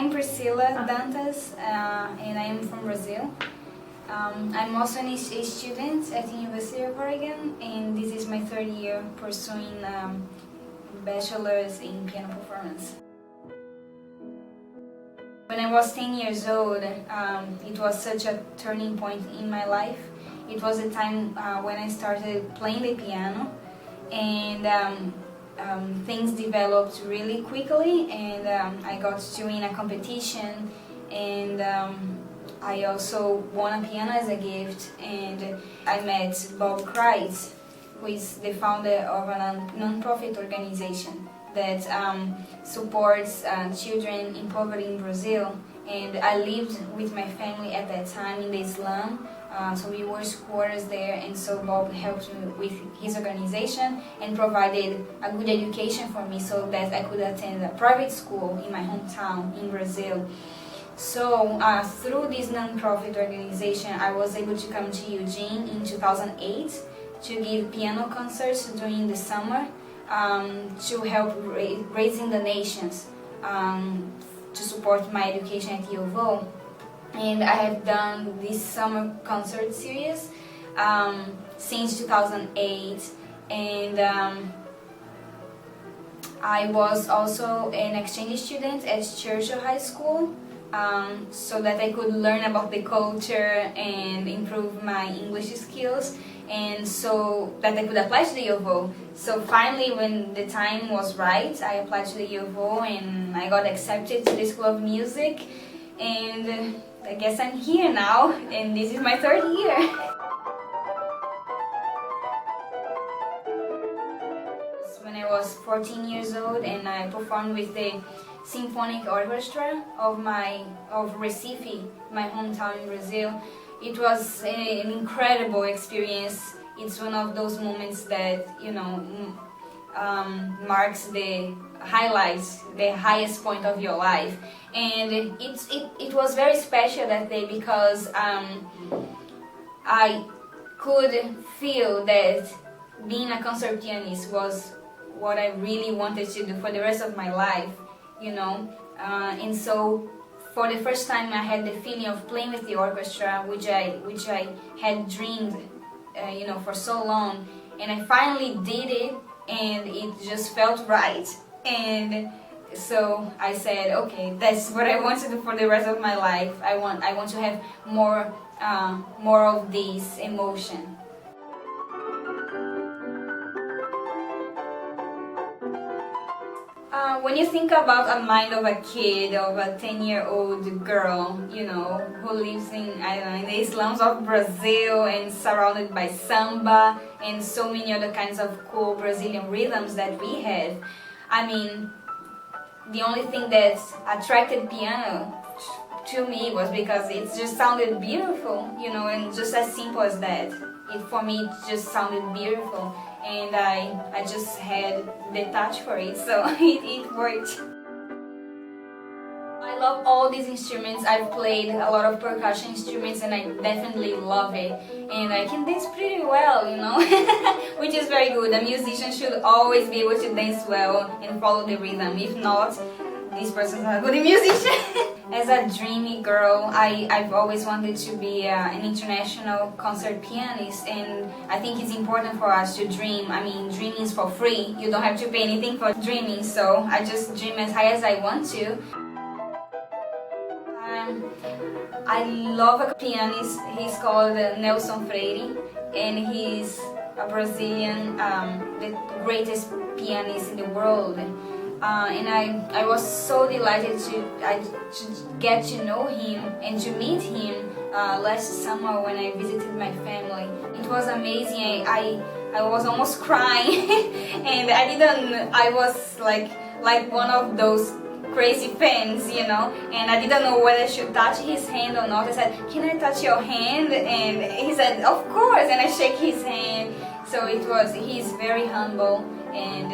I'm Priscila Dantas, and I am from Brazil. I'm also a student at the University of Oregon, and this is my third year pursuing bachelor's in piano performance. When I was 10 years old, it was such a turning point in my life. It was a time when I started playing the piano, and things developed really quickly, and I got to win a competition, and I also won a piano as a gift, and I met Bob Kreitz, who is the founder of a non-profit organization that supports children in poverty in Brazil. And I lived with my family at that time in the slum, so we were squatters there, and so Bob helped me with his organization and provided a good education for me so that I could attend a private school in my hometown in Brazil. So through this non-profit organization, I was able to come to Eugene in 2008 to give piano concerts during the summer to help raising donations to support my education at U of O. And I have done this summer concert series since 2008, and I was also an exchange student at Churchill High School, so that I could learn about the culture and improve my English skills, and so that I could apply to the U of O. So finally, when the time was right, I applied to the U of O and I got accepted to the School of Music, and I guess I'm here now, and this is my third year. When I was 14 years old, and I performed with the Symphonic Orchestra of Recife, my hometown in Brazil. It was an incredible experience. It's one of those moments that, marks the highlights, the highest point of your life. And it was very special that day because I could feel that being a concert pianist was what I really wanted to do for the rest of my life, and so for the first time I had the feeling of playing with the orchestra, which I had dreamed, for so long, and I finally did it, and it just felt right. And so I said, okay, that's what I want to do for the rest of my life. I want to have more of this emotion. When you think about a mind of a kid, of a 10-year-old girl, who lives in the slums of Brazil and surrounded by samba and so many other kinds of cool Brazilian rhythms that we have, the only thing that attracted piano to me was because it just sounded beautiful, and just as simple as that. For me, it just sounded beautiful, and I just had the touch for it, so it worked. I love all these instruments. I've played a lot of percussion instruments, and I definitely love it. And I can dance pretty well, which is very good. A musician should always be able to dance well and follow the rhythm. If not, this person's not a good musician. As a dreamy girl, I've always wanted to be an international concert pianist, and I think it's important for us to dream. Dreaming is for free. You don't have to pay anything for dreaming, so I just dream as high as I want to. I love a pianist. He's called Nelson Freire, and he's a Brazilian, the greatest pianist in the world. And I was so delighted to get to know him and to meet him last summer when I visited my family. It was amazing. I was almost crying, and I was like one of those crazy fans, and I didn't know whether I should touch his hand or not. I said, "Can I touch your hand?" And he said, "Of course," and I shake his hand. So he's very humble, and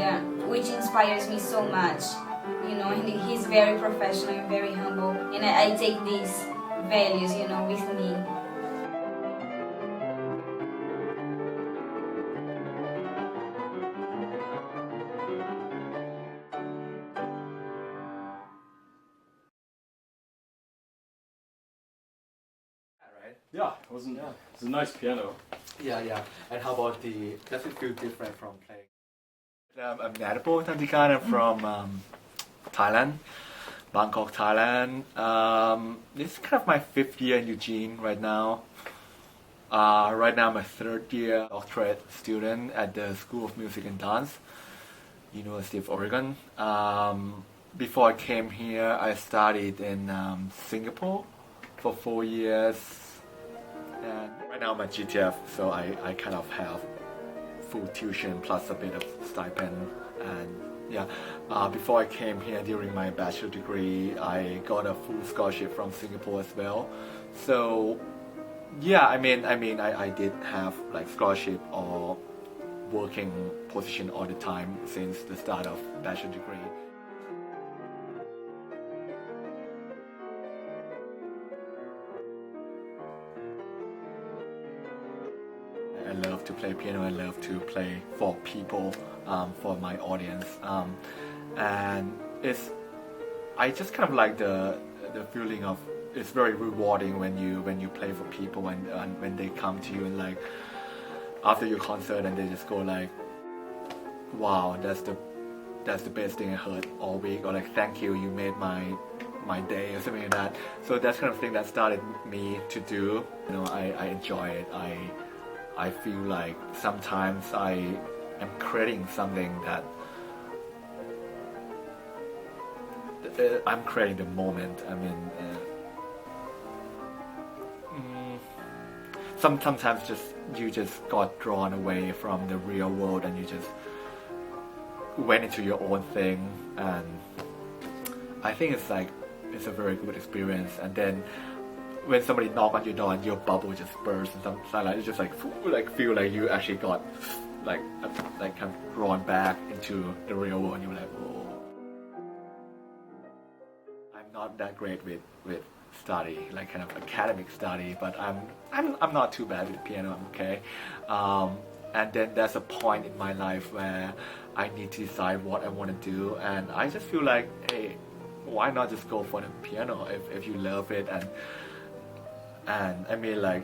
which inspires me so much, and he's very professional and very humble, and I take these values, with me. Yeah, it's a nice piano. Yeah. And how about does it feel different from playing? I'm Nadapo Tantikana from Thailand, Bangkok, Thailand. This is kind of my 5th year in Eugene right now. Right now I'm a 3rd year doctorate student at the School of Music and Dance, University of Oregon. Before I came here, I studied in Singapore for 4 years. And right now I'm at GTF, so I kind of have full tuition plus a bit of stipend. And yeah, before I came here during my bachelor degree, I got a full scholarship from Singapore as well. So yeah, I did have like scholarship or working position all the time since the start of bachelor degree. I love to play piano. I love to play for people, for my audience, and I just kind of like the feeling of it's very rewarding when you play for people and when they come to you and like after your concert and they just go like, wow, that's the best thing I heard all week, or like, thank you, you made my day, or something like that. So that's kind of thing that started me to do. I enjoy it. I feel like sometimes I am creating something that I'm creating the moment. Sometimes you just got drawn away from the real world and you just went into your own thing, and I think it's a very good experience. And then when somebody knock on your door and your bubble just bursts and something like, it's just like feel like you actually got like kind of drawn back into the real world, and you're like, whoa. I'm not that great with study, like kind of academic study, but I'm not too bad with piano. I'm okay. And then there's a point in my life where I need to decide what I want to do, and I just feel like, hey, why not just go for the piano if you love it? And I mean, like,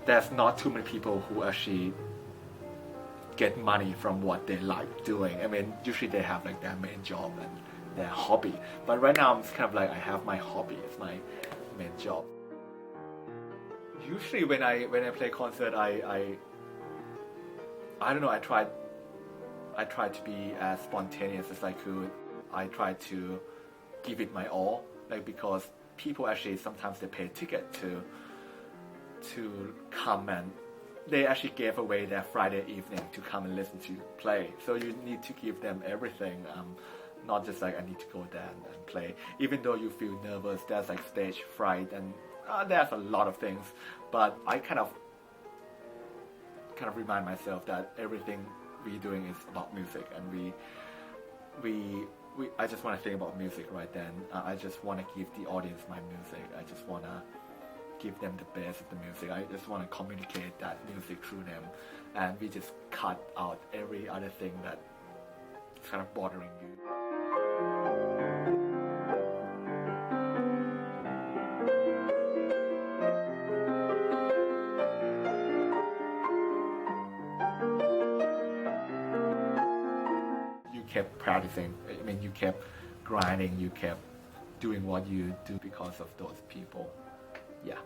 there's not too many people who actually get money from what they like doing. I mean, usually they have like their main job and their hobby. But right now, I'm just kind of like, I have my hobby, it's my main job. Usually when I play concert, I don't know, I tried to be as spontaneous as I could. I tried to give it my all, like, because people actually sometimes they pay a ticket to come, and they actually gave away their Friday evening to come and listen to you play. So you need to give them everything, not just like I need to go there and play. Even though you feel nervous, there's like stage fright and there's a lot of things. But I kind of remind myself that everything we're doing is about music, and I just want to think about music right then. I just want to give the audience my music. I just want to give them the best of the music. I just want to communicate that music through them, and we just cut out every other thing that is kind of bothering you. You kept practicing. I mean, you kept grinding. You kept doing what you do because of those people. Yeah.